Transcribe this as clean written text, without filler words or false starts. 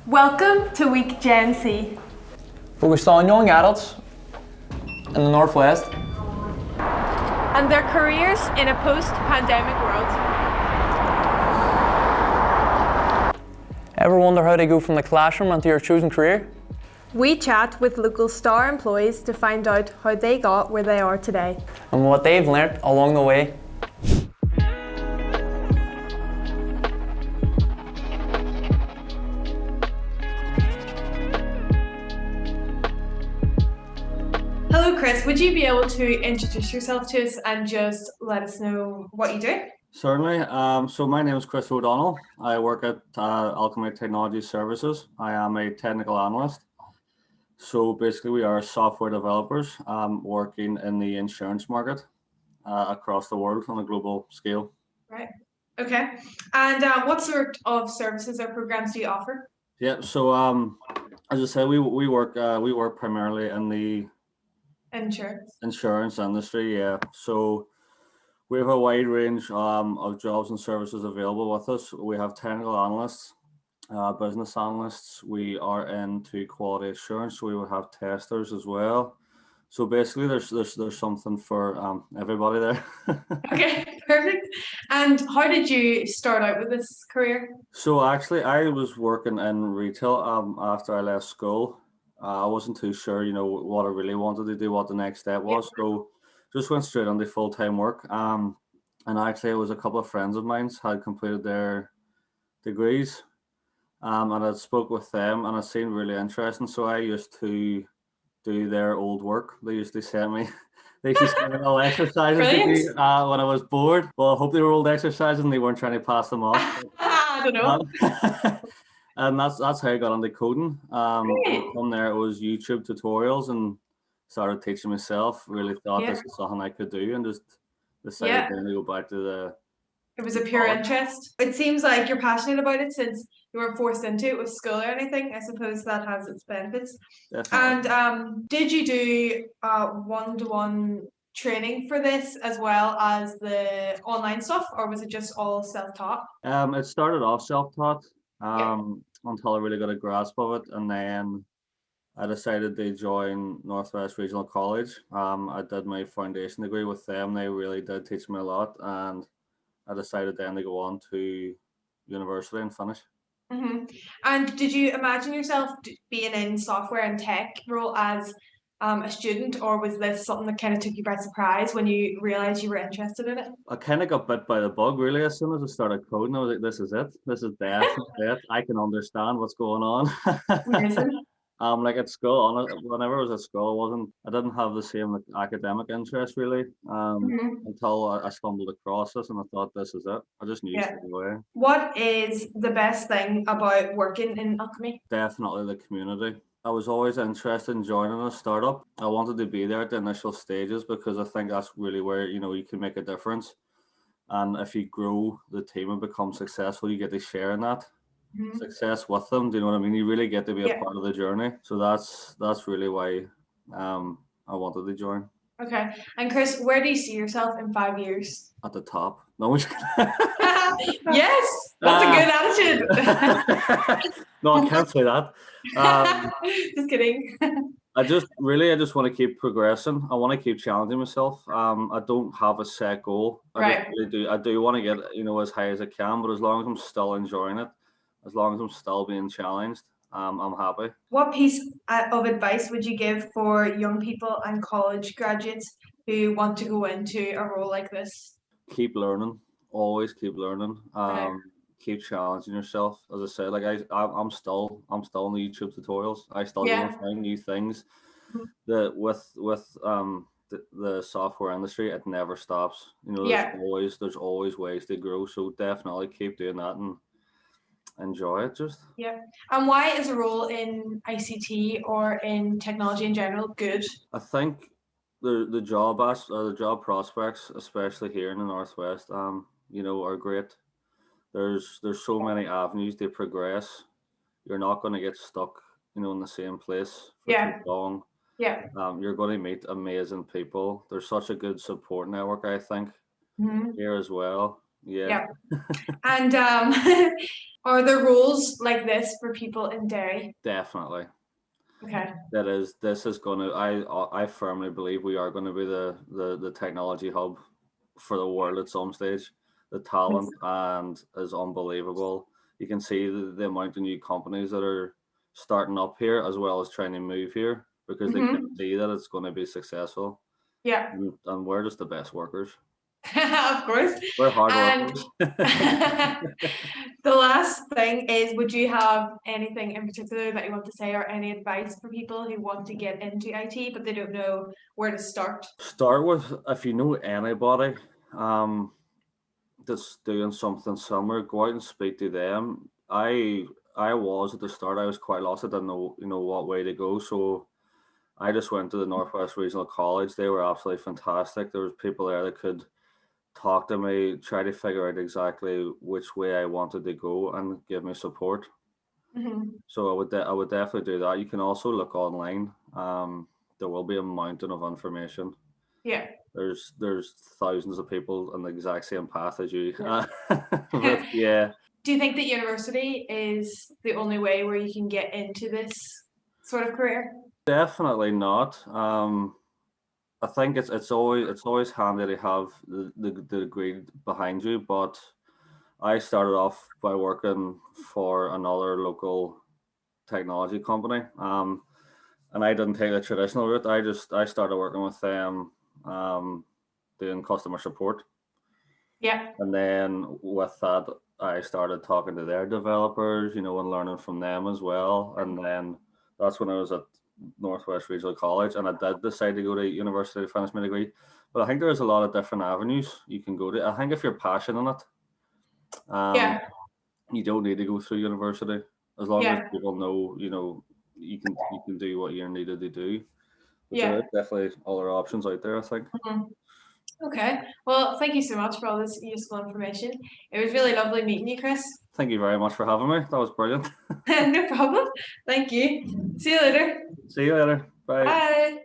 Welcome to Week Gen C. Focused on young adults in the Northwest And their careers in a post-pandemic world. Ever wonder how they go from the classroom into your chosen career? We chat with local STAR employees to find out how they got where they are today. And what they've learnt along the way. Hello Chris, would you be able to introduce yourself to us and just let us know what you do? Certainly. So my name is Chris O'Donnell. I work at Alchemy Technology Services. I am a technical analyst. So basically we are software developers working in the insurance market across the world on a global scale. Right. Okay. And what sort of services or programs do you offer? Yeah. So as I said, we work primarily in the insurance industry. Yeah. So we have a wide range of jobs and services available with us. We have technical analysts, business analysts. We are into quality assurance. So we will have testers as well. So basically, there's something for everybody there. Okay, perfect. And how did you start out with this career? So actually, I was working in retail after I left school. I wasn't too sure, what I really wanted to do, what the next step was. So just went straight into full-time work. And actually, it was a couple of friends of mine had completed their degrees. And I spoke with them, and it seemed really interesting. So I used to do their old work. They used to send me little exercises to do, when I was bored. Well, I hope they were old exercises and they weren't trying to pass them off. I don't know. And that's how I got into coding. From there, it was YouTube tutorials and started teaching myself. Really thought this is something I could do, and just decided then to go back to the. It was a pure interest. It seems like you're passionate about it since you weren't forced into it with school or anything. I suppose that has its benefits. Definitely. And did you do one-to-one training for this as well as the online stuff, or was it just all self-taught? It started off self-taught until I really got a grasp of it, and then I decided to join Northwest Regional College. I did my foundation degree with them. They really did teach me a lot, and I decided then to go on to university and finish. Mm-hmm. And did you imagine yourself being in software and tech role as a student, or was this something that kind of took you by surprise when you realized you were interested in it? I kind of got bit by the bug, really. As soon as I started coding, I was like, this is it. This is definitely it. I can understand what's going on. Amazing. Like at school, whenever I was at school, I didn't have the same academic interest really, until I stumbled across this and I thought, this is it. I just knew straight away. What is the best thing about working in Alchemy? Definitely the community. I was always interested in joining a startup. I wanted to be there at the initial stages because I think that's really where, you can make a difference. And if you grow the team and become successful, you get to share in that success with them. Do you know what I mean? You really get to be a part of the journey. So that's really why I wanted to join. Okay. And Chris, where do you see yourself in 5 years? At the top. No, yes, that's a good attitude. No, I can't say that. Just kidding. I just want to keep progressing. I want to keep challenging myself. I don't have a set goal. I do want to get, as high as I can, but as long as I'm still enjoying it, as long as I'm still being challenged, I'm happy. What piece of advice would you give for young people and college graduates who want to go into a role like this? Keep learning. Always keep learning. Keep challenging yourself. As I said, like I'm still in the YouTube tutorials. I still go and find new things. That with the software industry, it never stops. There's always ways to grow. So definitely keep doing that and enjoy it. And why is a role in ICT or in technology in general good? I think the job prospects, especially here in the Northwest, are great. There's so many avenues to progress. You're not going to get stuck, in the same place for too long. You're going to meet amazing people. There's such a good support network, I think, here as well. Yeah. And Are there roles like this for people in Derry? Definitely. Okay. This is going to, I firmly believe we are going to be the technology hub for the world at some stage. The talent and is unbelievable. You can see the amount of new companies that are starting up here as well as trying to move here because they can see that it's going to be successful. Yeah. And we're just the best workers. Of course. We're hard And workers. the last thing is, would you have anything in particular that you want to say or any advice for people who want to get into IT but they don't know where to start? Start with, if you know anybody that's doing something similar, go out and speak to them. I was at the start, I was quite lost. I didn't know, what way to go. So I just went to the Northwest Regional College. They were absolutely fantastic. There was people there that could talk to me, try to figure out exactly which way I wanted to go and give me support. So I would definitely do that. You can also look online. There will be a mountain of information. Yeah. There's thousands of people on the exact same path as you. But yeah. Do you think that university is the only way where you can get into this sort of career? Definitely not. I think it's always handy to have the degree behind you, but I started off by working for another local technology company. And I didn't take the traditional route. I started working with them, doing customer support. Yeah. And then with that, I started talking to their developers, and learning from them as well. And then that's when I was at Northwest Regional College, and I did decide to go to university to finish my degree. But I think there's a lot of different avenues you can go to. I think if you're passionate in it, you don't need to go through university as long as people know, you can do what you're needed to do. But there are definitely other options out there, I think. Okay. Well, thank you so much for all this useful information. It was really lovely meeting you, Chris. Thank you very much for having me. That was brilliant. No problem. Thank you. See you later. See you later. Bye. Bye.